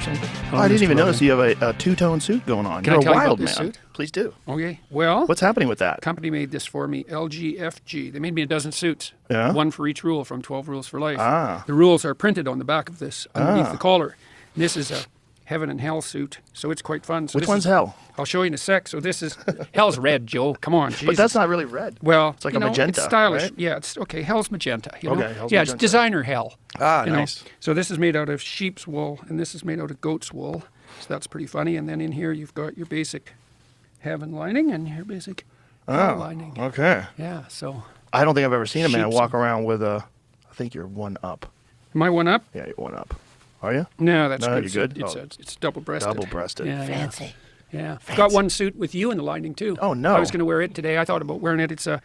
Peterson. I didn't even notice you have a two-tone suit going on. Can You're I tell a you about wild this man. suit? Please do. Okay. Well, What's happening with that? company made this for me, LGFG. They made me a dozen suits. Yeah? One for each rule from 12 Rules for Life. Ah. The rules are printed on the back of this underneath the collar. And this is a Heaven and Hell suit, so it's quite fun. So Which one's hell? I'll show you in a sec. So this is Hell's red, Joe. Come on, Jesus. But that's not really red. Well, it's like you a know, magenta. It's stylish. Right? Yeah, it's okay. Hell's magenta. You know? Okay, hell's yeah, magenta. it's designer hell. Ah, you know? nice. So this is made out of sheep's wool, and this is made out of goat's wool. So that's pretty funny. And then in here you've got your basic Heaven lining and your basic Hell lining. Okay. Yeah. So. I don't think I've ever seen a man Sheep's- walk around with a. I think you're one up. Am I one up? Yeah, you're one up. Are you? No, that's No, good. you're good? It's double-breasted. Double-breasted. Yeah, Fancy. Yeah. Got one suit with you in the lining too. Oh, no. I was going to wear it today. I thought about wearing it. It's a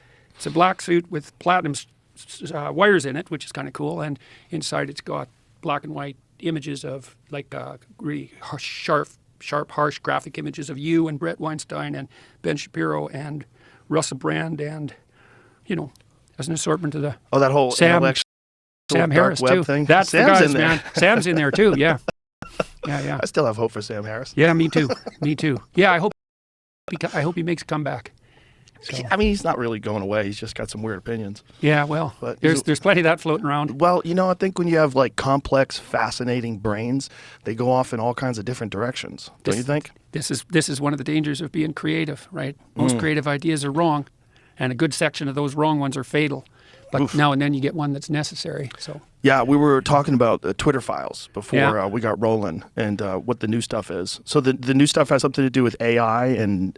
black suit with platinum wires in it, which is kind of cool. And inside it's got black and white images of like really sharp, harsh graphic images of you and Brett Weinstein and Ben Shapiro and Russell Brand and, you know, as an assortment of the Oh, that whole Sam dark Harris web too. thing. That's Sam's the guys, in there. man. Sam's in there too. Yeah. Yeah. I still have hope for Sam Harris. Yeah, me too. Me too. Yeah, I hope he makes a comeback. So, I mean, he's not really going away. He's just got some weird opinions. yeah, well, But there's plenty of that floating around. Well, you know, I think when you have like complex, fascinating brains, they go off in all kinds of different directions. Don't you think? This is one of the dangers of being creative, right? Most creative ideas are wrong, and a good section of those wrong ones are fatal. But now and then you get one that's necessary. So Yeah, we were talking about Twitter files before Yeah. we got rolling and what the new stuff is. So the new stuff has something to do with AI and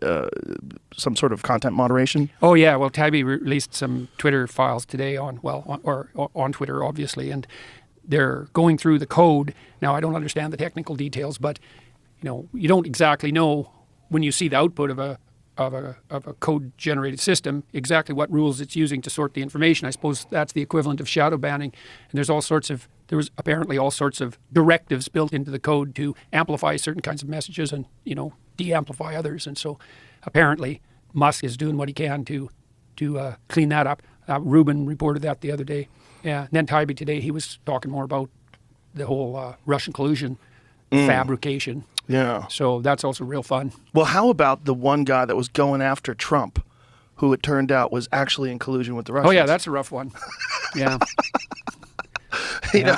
some sort of content moderation? Oh yeah, well Tabby released some Twitter files today on Twitter obviously, and they're going through the code. Now I don't understand the technical details, but you know, you don't exactly know when you see the output of a code generated system exactly what rules it's using to sort the information. I suppose that's the equivalent of shadow banning, and there was apparently all sorts of directives built into the code to amplify certain kinds of messages and, you know, de-amplify others. And so apparently Musk is doing what he can to clean that up. Rubin reported that the other day. Yeah. And then Tybee today, he was talking more about the whole Russian collusion fabrication. Yeah. So that's also real fun. Well, how about the one guy that was going after Trump, who it turned out was actually in collusion with the Russians? Oh yeah, that's a rough one. Yeah. You know?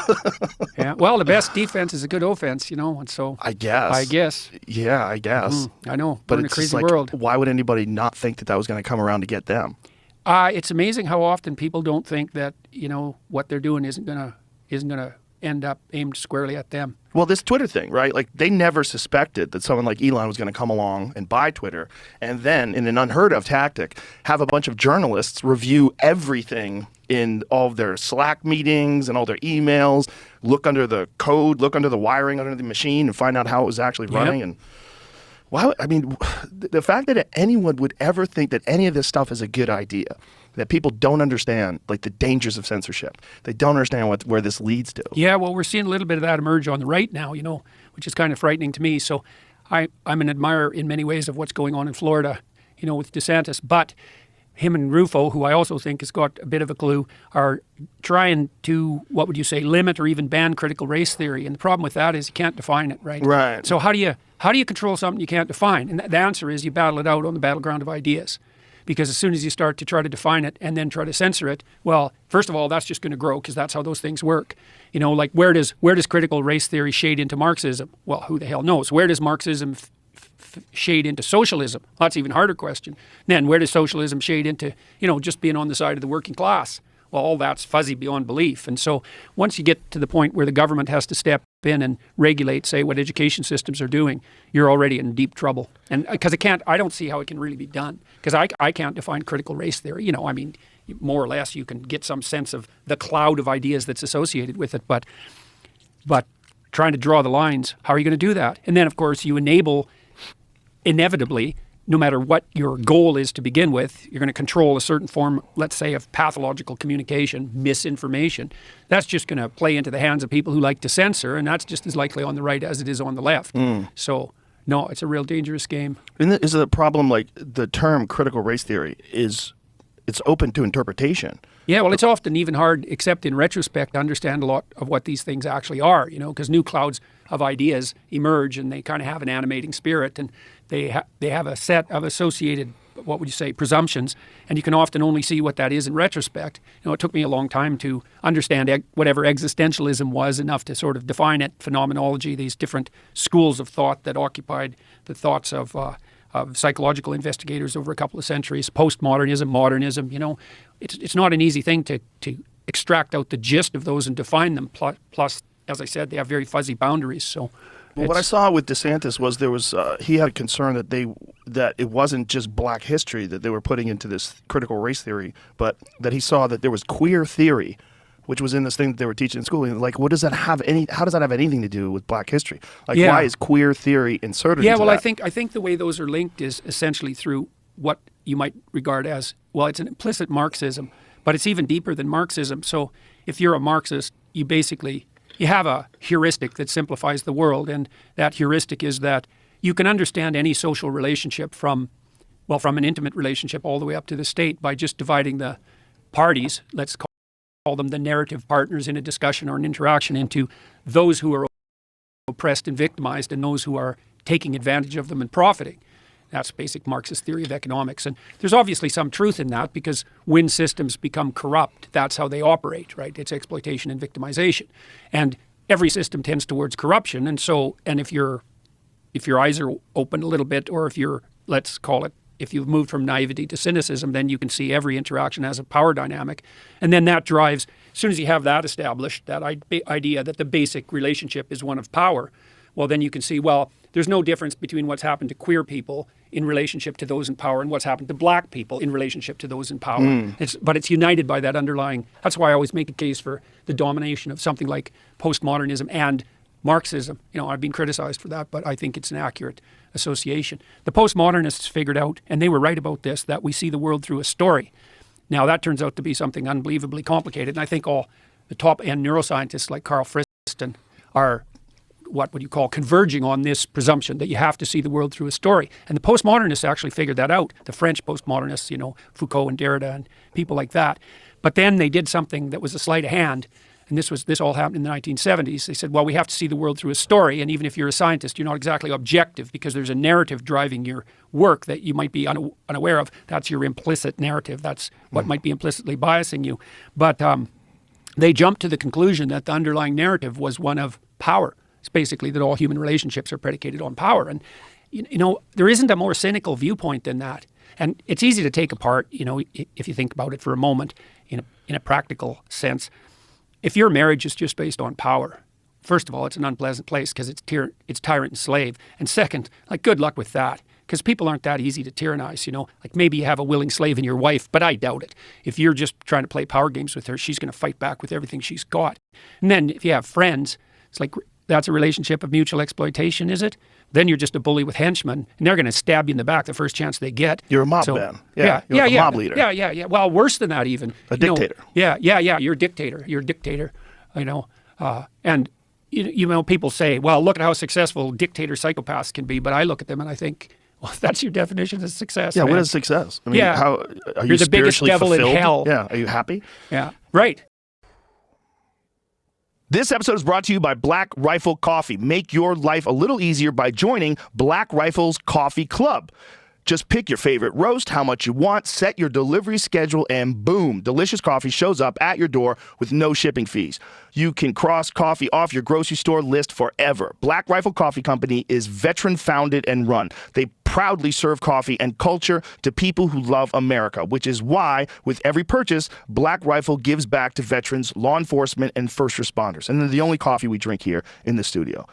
Yeah. Well, the best defense is a good offense, you know, and so I guess. Yeah, I guess. I know. But We're in a it's crazy just like, world. why would anybody not think that was going to come around to get them? It's amazing how often people don't think that, you know, what they're doing isn't gonna end up aimed squarely at them. Well, this Twitter thing, right? Like, they never suspected that someone like Elon was going to come along and buy Twitter and then, in an unheard of tactic, have a bunch of journalists review everything in all of their Slack meetings and all their emails, look under the code, look under the wiring under the machine and find out how it was actually running. And why? I mean, the fact that anyone would ever think that any of this stuff is a good idea, that people don't understand, like, the dangers of censorship. They don't understand where this leads to. Yeah, well, we're seeing a little bit of that emerge on the right now, you know, which is kind of frightening to me. So I'm an admirer in many ways of what's going on in Florida, you know, with DeSantis. But him and Rufo, who I also think has got a bit of a clue, are trying to, what would you say, limit or even ban critical race theory. And the problem with that is you can't define it, right? Right. So how do you control something you can't define? And the answer is you battle it out on the battleground of ideas. Because as soon as you start to try to define it and then try to censor it, well, first of all, that's just going to grow because that's how those things work. You know, like where does critical race theory shade into Marxism? Well, who the hell knows? Where does Marxism shade into socialism? Well, that's an even harder question. Then where does socialism shade into, you know, just being on the side of the working class? Well, all that's fuzzy beyond belief. And so once you get to the point where the government has to step in and regulate, say, what education systems are doing, you're already in deep trouble. And because I don't see how it can really be done. Because I can't define critical race theory. You know, I mean, more or less you can get some sense of the cloud of ideas that's associated with it. But trying to draw the lines, how are you going to do that? And then, of course, you enable, inevitably, no matter what your goal is to begin with, you're going to control a certain form, let's say, of pathological communication, misinformation. That's just going to play into the hands of people who like to censor, and that's just as likely on the right as it is on the left. So, no, it's a real dangerous game. Is it a problem, like, the term critical race theory is it's open to interpretation. Yeah, well, it's often even hard, except in retrospect, to understand a lot of what these things actually are, because new clouds of ideas emerge and they kind of have an animating spirit, and they have a set of associated, what would you say, presumptions, and you can often only see what that is in retrospect. It took me a long time to understand whatever existentialism was, enough to sort of define it, phenomenology, these different schools of thought that occupied the thoughts of psychological investigators over a couple of centuries, postmodernism, modernism. It's not an easy thing to extract out the gist of those and define them. Plus, as I said, they have very fuzzy boundaries. So, well, what I saw with DeSantis was there was he had a concern that it wasn't just Black history that they were putting into this critical race theory, but that he saw that there was queer theory, which was in this thing that they were teaching in school. And like, how does that have anything to do with Black history? Like, why is queer theory inserted into that? I think the way those are linked is essentially through what you might regard as, well, it's an implicit Marxism, but it's even deeper than Marxism. So if you're a Marxist, you have a heuristic that simplifies the world, and that heuristic is that you can understand any social relationship from an intimate relationship all the way up to the state by just dividing the parties, let's call them the narrative partners in a discussion or an interaction, into those who are oppressed and victimized and those who are taking advantage of them and profiting. That's basic Marxist theory of economics. And there's obviously some truth in that, because when systems become corrupt, that's how they operate, right? It's exploitation and victimization. And every system tends towards corruption. And if your eyes are open a little bit, or if you've moved from naivety to cynicism, then you can see every interaction as a power dynamic. And then that drives, as soon as you have that established, that idea that the basic relationship is one of power, well, then you can see, well, there's no difference between what's happened to queer people in relationship to those in power and what's happened to Black people in relationship to those in power. But it's united by that underlying, that's why I always make a case for the domination of something like postmodernism and Marxism. I've been criticized for that, but I think it's an accurate association. The postmodernists figured out, and they were right about this, that we see the world through a story. Now, that turns out to be something unbelievably complicated, and I think all the top-end neuroscientists like Carl Friston are, what would you call, converging on this presumption that you have to see the world through a story. And the postmodernists actually figured that out, the French postmodernists, Foucault and Derrida and people like that. But then they did something that was a sleight of hand, and this all happened in the 1970s. They said, well, we have to see the world through a story, and even if you're a scientist, you're not exactly objective, because there's a narrative driving your work that you might be unaware of. That's your implicit narrative. That's what might be implicitly biasing you. But they jumped to the conclusion that the underlying narrative was one of power. It's basically that all human relationships are predicated on power. And, there isn't a more cynical viewpoint than that. And it's easy to take apart, if you think about it for a moment in a practical sense. If your marriage is just based on power, first of all, it's an unpleasant place because it's tyrant and slave. And second, good luck with that, because people aren't that easy to tyrannize, maybe you have a willing slave in your wife, but I doubt it. If you're just trying to play power games with her, she's going to fight back with everything she's got. And then if you have friends, it's like, that's a relationship of mutual exploitation, is it? Then you're just a bully with henchmen, and they're going to stab you in the back the first chance they get. You're a mob man. You're a mob leader. Yeah. Well, worse than that even. A dictator. Yeah. You're a dictator. And people say, well, look at how successful dictator psychopaths can be. But I look at them and I think, well, if that's your definition of success. Yeah, man. What is success? I mean, how are you're you the biggest devil fulfilled? in hell. Yeah. Are you happy? Yeah. Right. This episode is brought to you by Black Rifle Coffee. Make your life a little easier by joining Black Rifle's Coffee Club. Just pick your favorite roast, how much you want, set your delivery schedule, and boom, delicious coffee shows up at your door with no shipping fees. You can cross coffee off your grocery store list forever. Black Rifle Coffee Company is veteran-founded and run. They proudly serve coffee and culture to people who love America, which is why, with every purchase, Black Rifle gives back to veterans, law enforcement, and first responders. And they're the only coffee we drink here in the studio.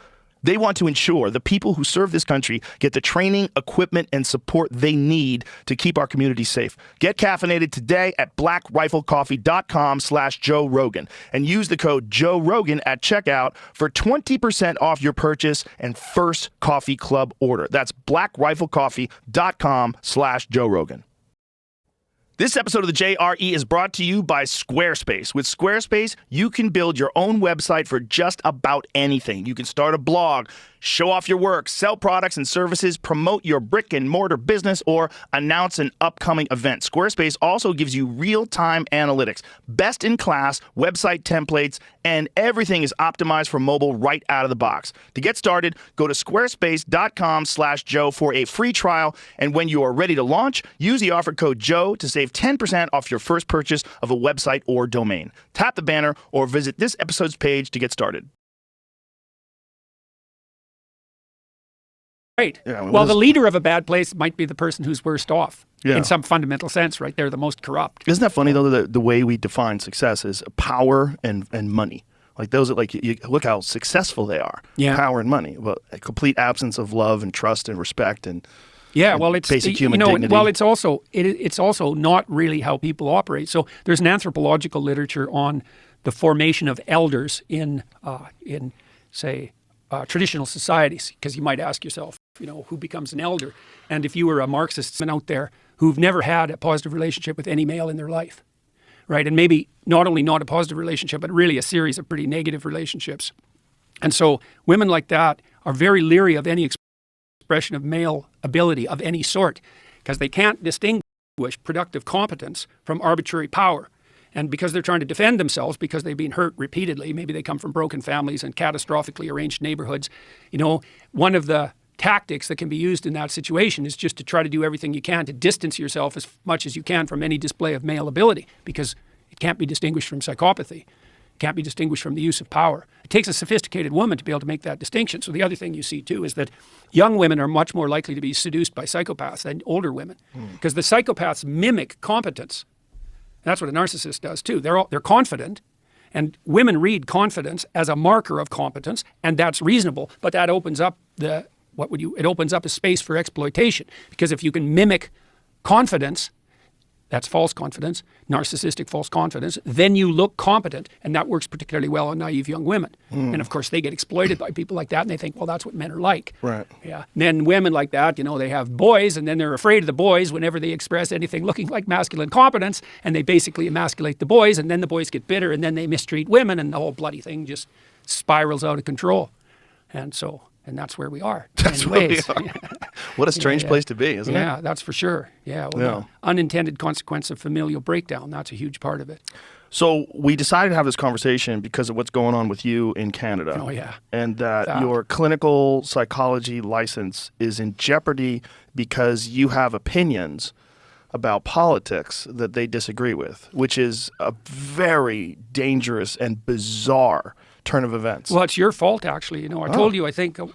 They want to ensure the people who serve this country get the training, equipment, and support they need to keep our community safe. Get caffeinated today at blackriflecoffee.com/Joe Rogan and use the code Joe Rogan at checkout for 20% off your purchase and first coffee club order. That's blackriflecoffee.com/Joe Rogan. This episode of the JRE is brought to you by Squarespace. With Squarespace, you can build your own website for just about anything. You can start a blog, Show off your work, sell products and services, promote your brick and mortar business, or announce an upcoming event. Squarespace also gives you real-time analytics, best-in-class website templates, and everything is optimized for mobile right out of the box. To get started, go to squarespace.com/Joe for a free trial, and when you are ready to launch, use the offer code Joe to save 10% off your first purchase of a website or domain. Tap the banner or visit this episode's page to get started. Right. Yeah, well, the leader of a bad place might be the person who's worst off Yeah. in some fundamental sense, right? They're the most corrupt. Isn't that funny, though, that the way we define success is power and money? Like those, like you look how successful they are. Yeah. Power and money. But a complete absence of love and trust and respect and Yeah, well, it's basic human dignity. Well, it's also not really how people operate. So there's an anthropological literature on the formation of elders in say traditional societies, because you might ask yourself, who becomes an elder? And if you were a Marxist out there who've never had a positive relationship with any male in their life, right, and maybe not only not a positive relationship, but really a series of pretty negative relationships, and so women like that are very leery of any expression of male ability of any sort, because they can't distinguish productive competence from arbitrary power. And because they're trying to defend themselves, because they've been hurt repeatedly, maybe they come from broken families and catastrophically arranged neighborhoods, one of the tactics that can be used in that situation is just to try to do everything you can to distance yourself as much as you can from any display of male ability, because it can't be distinguished from psychopathy. It can't be distinguished from the use of power. It takes a sophisticated woman to be able to make that distinction. So the other thing you see, too, is that young women are much more likely to be seduced by psychopaths than older women, because the psychopaths mimic competence. That's what a narcissist does too. They're confident, and women read confidence as a marker of competence, and that's reasonable. But that opens up it opens up a space for exploitation, because if you can mimic confidence, that's false confidence, narcissistic false confidence, then you look competent, and that works particularly well on naive young women. And of course, they get exploited by people like that, and they think, well, that's what men are like. Right. Yeah. And then women like that, they have boys, and then they're afraid of the boys whenever they express anything looking like masculine competence, and they basically emasculate the boys, and then the boys get bitter, and then they mistreat women, and the whole bloody thing just spirals out of control. And that's where we are. That's where we are. What a strange place to be, isn't it? Yeah, that's for sure. Yeah. Well, the unintended consequence of familial breakdown, that's a huge part of it. So we decided to have this conversation because of what's going on with you in Canada. Oh, yeah. And that your clinical psychology license is in jeopardy because you have opinions about politics that they disagree with, which is a very dangerous and bizarre turn of events. Well, it's your fault, actually. I told you, I think, a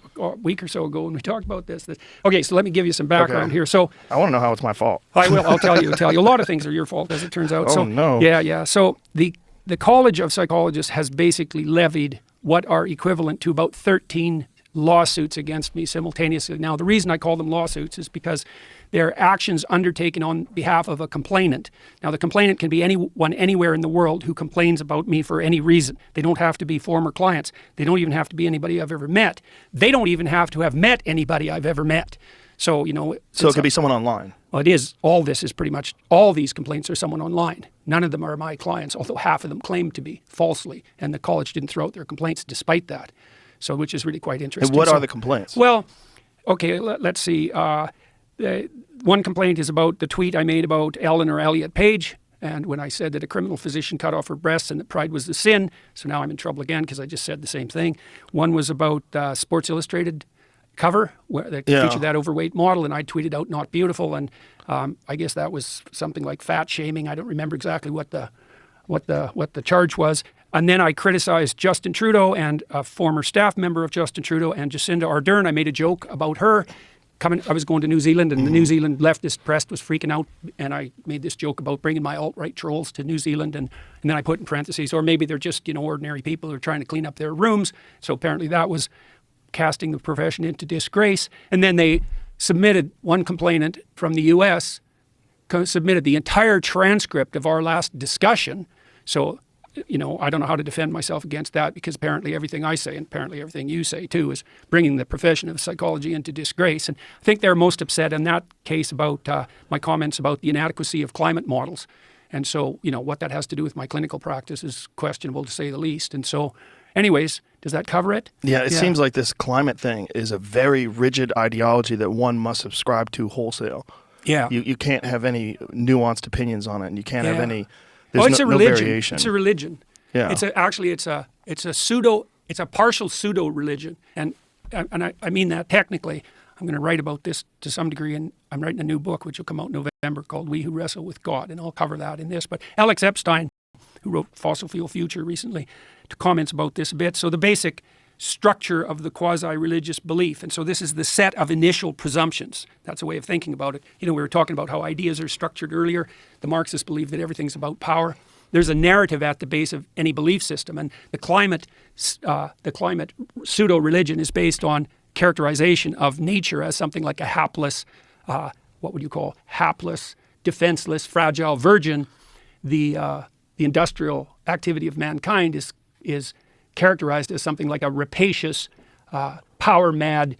week or so ago when we talked about this. Okay, so let me give you some background here. So I want to know how it's my fault. I will. I'll tell you. A lot of things are your fault, as it turns out. Oh, no. Yeah. So the College of Psychologists has basically levied what are equivalent to about 13 lawsuits against me simultaneously. Now, the reason I call them lawsuits is because they're actions undertaken on behalf of a complainant. Now, the complainant can be anyone anywhere in the world who complains about me for any reason. They don't have to be former clients. They don't even have to be anybody I've ever met. They don't even have to have met anybody I've ever met. So, So it could be someone online. Well, it is. All this is pretty much, all these complaints are someone online. None of them are my clients, although half of them claim to be falsely, and the college didn't throw out their complaints despite that. So, which is really quite interesting. And what are the complaints? Well, okay, let's see. One complaint is about the tweet I made about Eleanor Elliott Page, and when I said that a criminal physician cut off her breasts and that pride was the sin. So now I'm in trouble again because I just said the same thing. One was about Sports Illustrated cover where they featured that overweight model, and I tweeted out "not beautiful," and I guess that was something like fat shaming. I don't remember exactly what the charge was. And then I criticized Justin Trudeau and a former staff member of Justin Trudeau and Jacinda Ardern. I made a joke about her. I was going to New Zealand, and the New Zealand leftist press was freaking out, and I made this joke about bringing my alt-right trolls to New Zealand, and then I put in parentheses, or maybe they're just ordinary people who are trying to clean up their rooms. So apparently that was casting the profession into disgrace. And then they submitted, one complainant from the U.S. submitted the entire transcript of our last discussion. So I don't know how to defend myself against that, because apparently everything I say, and apparently everything you say too, is bringing the profession of psychology into disgrace. And I think they're most upset in that case about my comments about the inadequacy of climate models. And so, what that has to do with my clinical practice is questionable, to say the least. And so, anyways, does that cover it? Yeah, it seems like this climate thing is a very rigid ideology that one must subscribe to wholesale. Yeah. You can't have any nuanced opinions on it, and you can't have any. It's a religion. No variation. It's a religion. Yeah. It's a partial pseudo religion, and I mean that technically. I'm going to write about this to some degree, and I'm writing a new book which will come out in November called "We Who Wrestle with God," and I'll cover that in this. But Alex Epstein, who wrote Fossil Fuel Future recently, comments about this a bit. So the basic structure of the quasi-religious belief, and so this is the set of initial presumptions. That's a way of thinking about it. We were talking about how ideas are structured earlier. The Marxists believe that everything's about power. There's a narrative at the base of any belief system, and the climate pseudo-religion is based on characterization of nature as something like a hapless, hapless, defenseless, fragile virgin. The industrial activity of mankind is characterized as something like a rapacious, power-mad,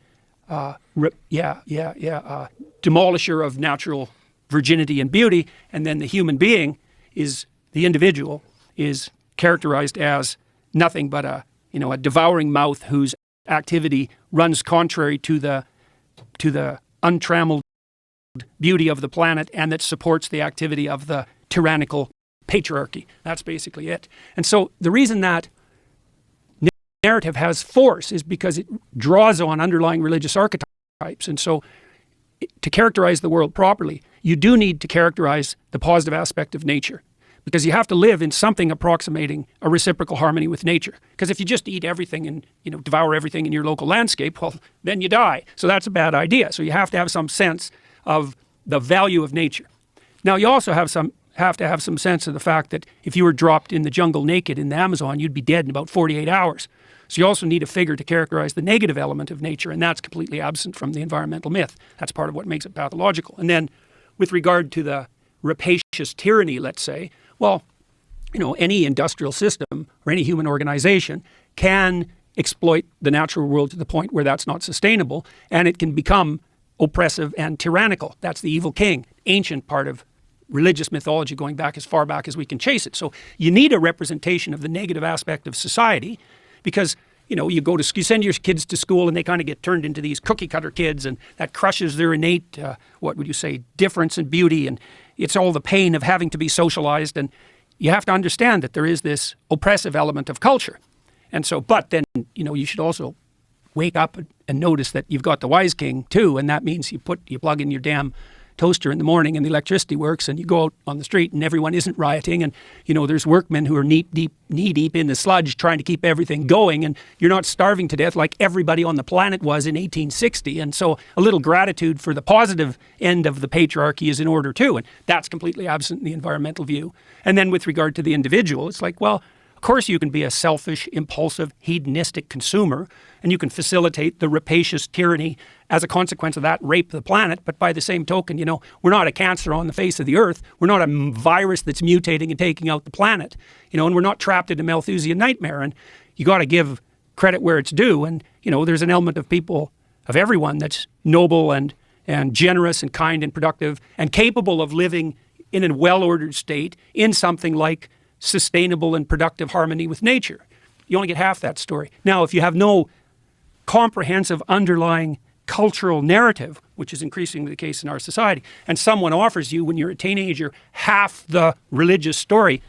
demolisher of natural virginity and beauty, and then the human being the individual is characterized as nothing but a devouring mouth whose activity runs contrary to the untrammeled beauty of the planet, and that supports the activity of the tyrannical patriarchy. That's basically it. And so the reason that narrative has force is because it draws on underlying religious archetypes. And so to characterize the world properly, you do need to characterize the positive aspect of nature, because you have to live in something approximating a reciprocal harmony with nature. Because if you just eat everything and devour everything in your local landscape, well, then you die. So that's a bad idea. So you have to have some sense of the value of nature. Now you also have to have some sense of the fact that if you were dropped in the jungle naked in the Amazon, you'd be dead in about 48 hours. So you also need a figure to characterize the negative element of nature, and that's completely absent from the environmental myth. That's part of what makes it pathological. And then with regard to the rapacious tyranny, let's say, well, any industrial system or any human organization can exploit the natural world to the point where that's not sustainable, and it can become oppressive and tyrannical. That's the evil king, ancient part of religious mythology going back as far back as we can chase it. So you need a representation of the negative aspect of society, because you send your kids to school and they kind of get turned into these cookie cutter kids, and that crushes their innate, difference and beauty, and it's all the pain of having to be socialized. And you have to understand that there is this oppressive element of culture. And so, but then, you should also wake up and notice that you've got the wise king too, and that means you plug in your damn toaster in the morning and the electricity works, and you go out on the street and everyone isn't rioting, and there's workmen who are knee deep in the sludge trying to keep everything going, and you're not starving to death like everybody on the planet was in 1860. And so a little gratitude for the positive end of the patriarchy is in order too, and that's completely absent in the environmental view. And then with regard to the individual, it's like, well, of course you can be a selfish, impulsive, hedonistic consumer, and you can facilitate the rapacious tyranny as a consequence of that rape the planet. But by the same token, we're not a cancer on the face of the earth. We're not a virus that's mutating and taking out the planet, and we're not trapped in a Malthusian nightmare. And you got to give credit where it's due. And, there's an element of people, of everyone, that's noble and generous and kind and productive and capable of living in a well-ordered state in something like sustainable and productive harmony with nature. You only get half that story. Now, if you have no comprehensive underlying cultural narrative, which is increasingly the case in our society, and someone offers you, when you're a teenager, half the religious story,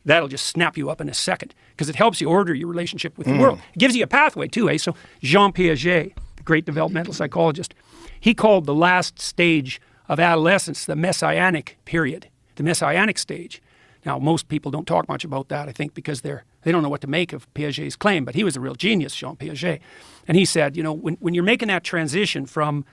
that'll just snap you up in a second, because it helps you order your relationship with the world. It gives you a pathway too, eh? So Jean Piaget, the great developmental psychologist, he called the last stage of adolescence the messianic period, the messianic stage. Now, most people don't talk much about that, I think, because they don't know what to make of Piaget's claim, but he was a real genius, Jean Piaget. And he said, when you're making that transition from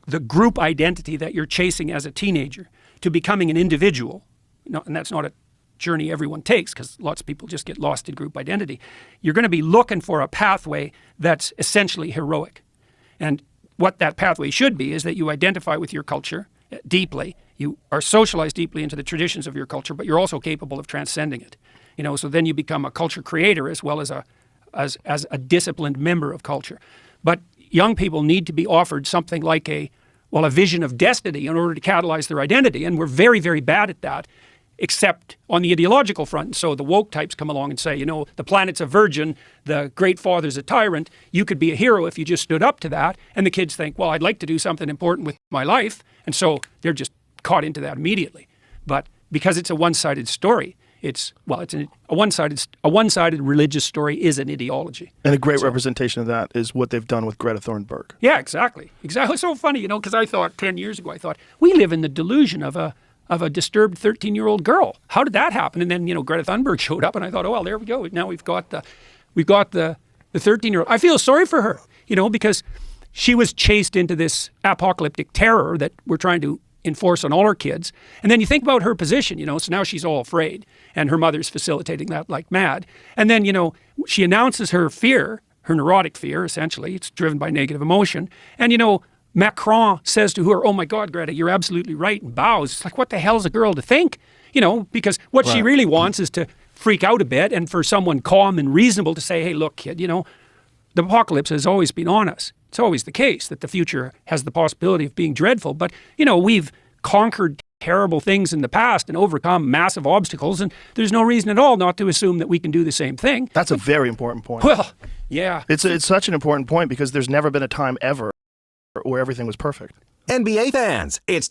the group identity that you're chasing as a teenager to becoming an individual, and that's not a journey everyone takes, because lots of people just get lost in group identity, you're going to be looking for a pathway that's essentially heroic. And what that pathway should be is that you identify with your culture deeply. You are socialized deeply into the traditions of your culture, but you're also capable of transcending it. So then you become a culture creator as well as a disciplined member of culture. But young people need to be offered something like a vision of destiny in order to catalyze their identity, and we're very, very bad at that. except on the ideological front. So the woke types come along and say, the planet's a virgin, the great father's a tyrant. You could be a hero if you just stood up to that. And the kids think, well, I'd like to do something important with my life. And so they're just caught into that immediately. But because it's a one-sided story, a one-sided religious story is an ideology. And a great representation of that is what they've done with Greta Thunberg. Yeah, exactly. It's so funny, because I thought 10 years ago, we live in the delusion of a disturbed 13-year-old girl. How did that happen? And then, Greta Thunberg showed up, and I thought, oh, well, there we go. Now we've got the 13-year-old. I feel sorry for her, because she was chased into this apocalyptic terror that we're trying to enforce on all our kids. And then you think about her position, so now she's all afraid, and her mother's facilitating that like mad. And then, she announces her fear, her neurotic fear, essentially. It's driven by negative emotion. And, Macron says to her, oh my God, Greta, you're absolutely right, and bows. It's like, what the hell's a girl to think? Because what she really wants is to freak out a bit and for someone calm and reasonable to say, hey, look, kid, the apocalypse has always been on us. It's always the case that the future has the possibility of being dreadful. But, we've conquered terrible things in the past and overcome massive obstacles, and there's no reason at all not to assume that we can do the same thing. That's a very important point. Well, yeah. It's such an important point because there's never been a time ever where everything was perfect. NBA fans, it's